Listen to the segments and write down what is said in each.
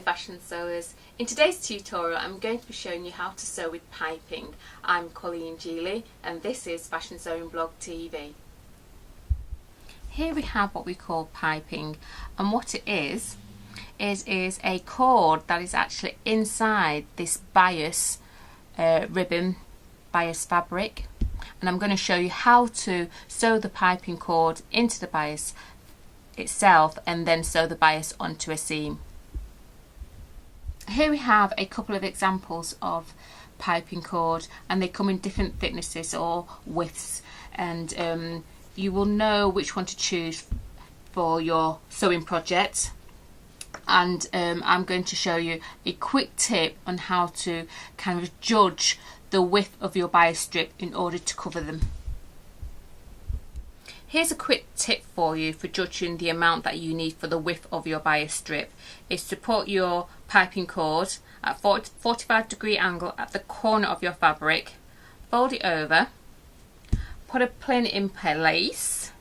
fashion sewers. In today's tutorial I'm going to be showing you how to sew with piping. I'm Colleen Geely and this is Fashion Sewing Blog TV. Here we have what we call piping, and what it is a cord that is actually inside this bias ribbon, bias fabric, and I'm going to show you how to sew the piping cord into the bias itself and then sew the bias onto a seam. Here we have a couple of examples of piping cord, and they come in different thicknesses or widths, and you will know which one to choose for your sewing project. And I'm going to show you a quick tip on how to kind of judge the width of your bias strip in order to cover them. Here's a quick tip for you for judging the amount that you need for the width of your bias strip. Is to put your piping cord at 45-degree angle at the corner of your fabric, fold it over, put a pin in place,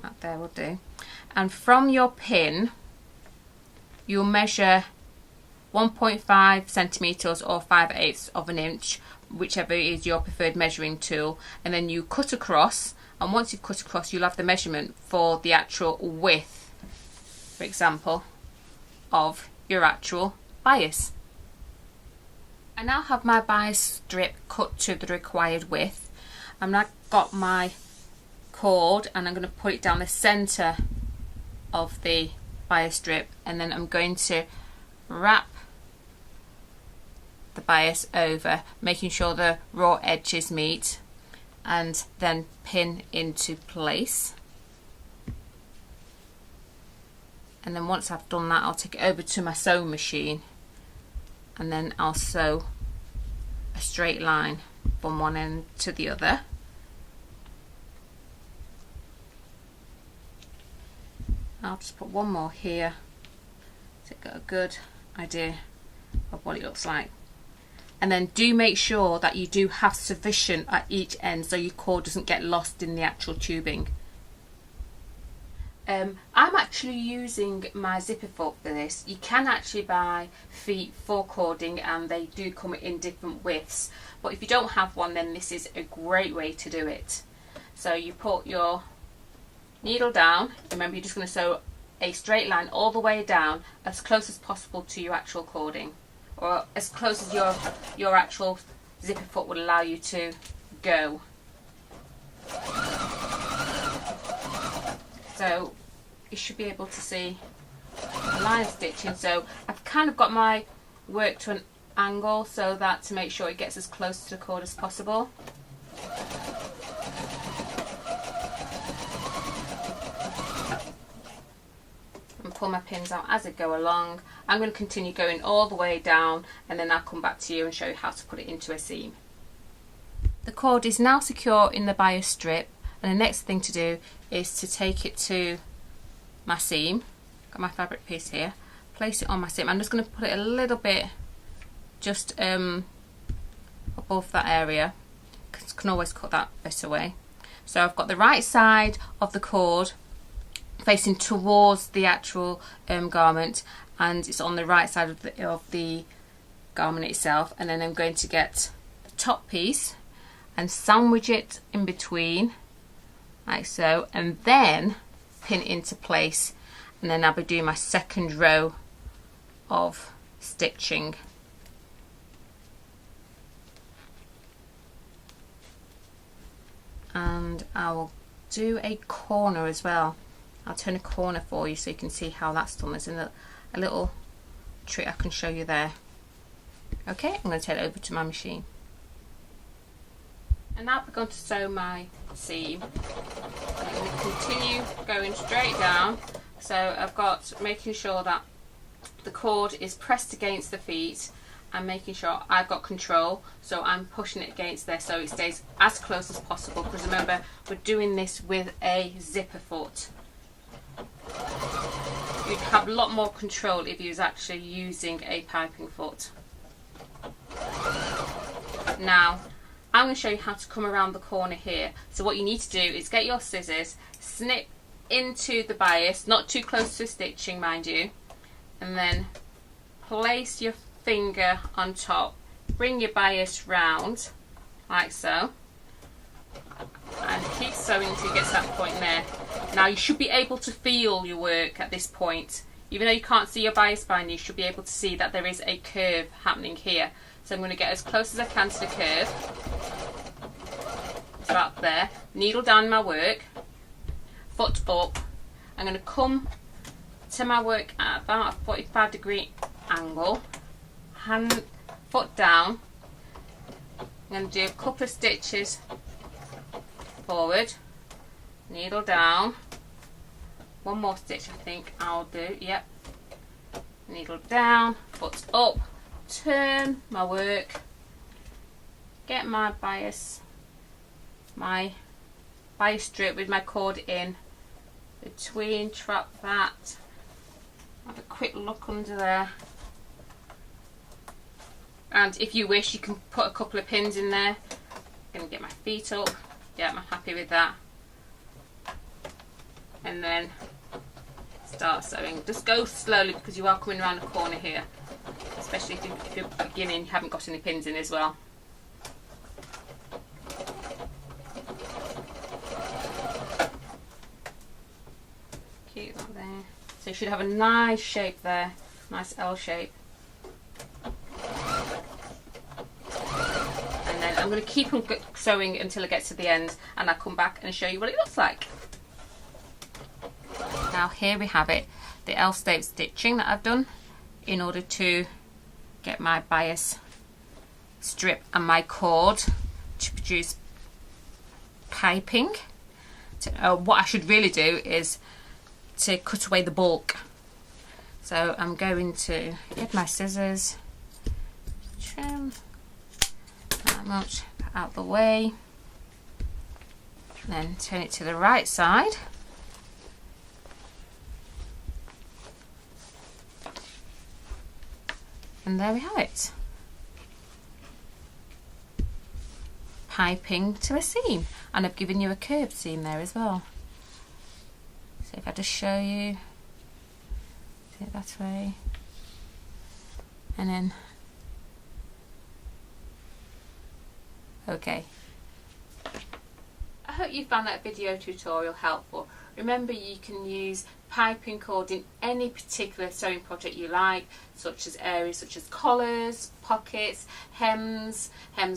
that there will do, and from your pin you'll measure 1.5 centimeters or 5/8 of an inch, whichever is your preferred measuring tool, and then you cut across, and once you've cut across you'll have the measurement for the actual width, for example, of your actual bias. I now have my bias strip cut to the required width. I've now got my cord and I'm going to put it down the center of the bias strip, and then I'm going to wrap the bias over, making sure the raw edges meet, and then pin into place. And then once I've done that, I'll take it over to my sewing machine, and then I'll sew a straight line from one end to the other. I'll just put one more here to get a good idea of what it looks like. And then do make sure that you do have sufficient at each end so your cord doesn't get lost in the actual tubing. I'm actually using my zipper foot for this. You can actually buy feet for cording and they do come in different widths, but if you don't have one then this is a great way to do it. So you put your needle down, remember you're just going to sew a straight line all the way down as close as possible to your actual cording, or as close as your actual zipper foot would allow you to go. So you should be able to see the line stitching. So I've kind of got my work to an angle so that to make sure it gets as close to the cord as possible. And pull my pins out as I go along. I'm going to continue going all the way down, and then I'll come back to you and show you how to put it into a seam. The cord is now secure in the bias strip, and the next thing to do is to take it to my seam. Got my fabric piece here, place it on my seam. I'm just going to put it a little bit just above that area, because I can always cut that bit away. So I've got the right side of the cord facing towards the actual garment, and it's on the right side of the garment itself, and then I'm going to get the top piece and sandwich it in between like so, and then pin into place, and then I'll be doing my second row of stitching. And I will do a corner as well. I'll turn a corner for you so you can see how that's done. There's a little trick I can show you there. Okay, I'm going to take it over to my machine. And now we're going to sew my seam. I'm going to continue going straight down. So I've got making sure that the cord is pressed against the feet and making sure I've got control, so I'm pushing it against there so it stays as close as possible, because remember we're doing this with a zipper foot. You'd have a lot more control if you was actually using a piping foot. Now I'm going to show you how to come around the corner here. So what you need to do is get your scissors, snip into the bias, not too close to stitching, mind you, and then place your finger on top, bring your bias round like so, and keep sewing until you get to that point there. Now you should be able to feel your work at this point. Even though you can't see your bias binding, you should be able to see that there is a curve happening here. So I'm going to get as close as I can to the curve. It's about there. Needle down my work, foot up. I'm going to come to my work at about a 45-degree angle, hand, foot down. I'm going to do a couple of stitches forward, needle down, one more stitch I think I'll do, yep, needle down, foot up, turn my work, get my bias strip with my cord in between, trap that, have a quick look under there, and if you wish you can put a couple of pins in there. I'm going to get my feet up, yeah, I'm happy with that, and then start sewing. Just go slowly because you are coming around the corner here, especially if you're beginning, you haven't got any pins in as well. Keep that there. So you should have a nice shape there, nice L shape. And then I'm going to keep on sewing until it gets to the end, and I'll come back and show you what it looks like. Now here we have it, the L-shaped stitching that I've done in order to get my bias strip and my cord to produce piping. What I should really do is to cut away the bulk. So I'm going to get my scissors, trim that much out of the way, then turn it to the right side. And there we have it. Piping to a seam. And I've given you a curved seam there as well. So if I just show you, do it that way. And then, okay. I hope you found that video tutorial helpful. Remember, you can use piping cord in any particular sewing project you like, such as areas such as collars, pockets, hems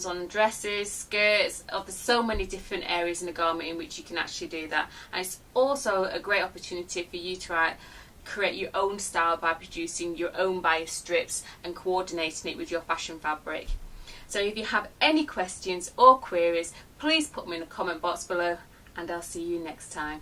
on dresses, skirts. There's so many different areas in a garment in which you can actually do that. And it's also a great opportunity for you to create your own style by producing your own bias strips and coordinating it with your fashion fabric. So if you have any questions or queries, please put them in the comment box below, and I'll see you next time.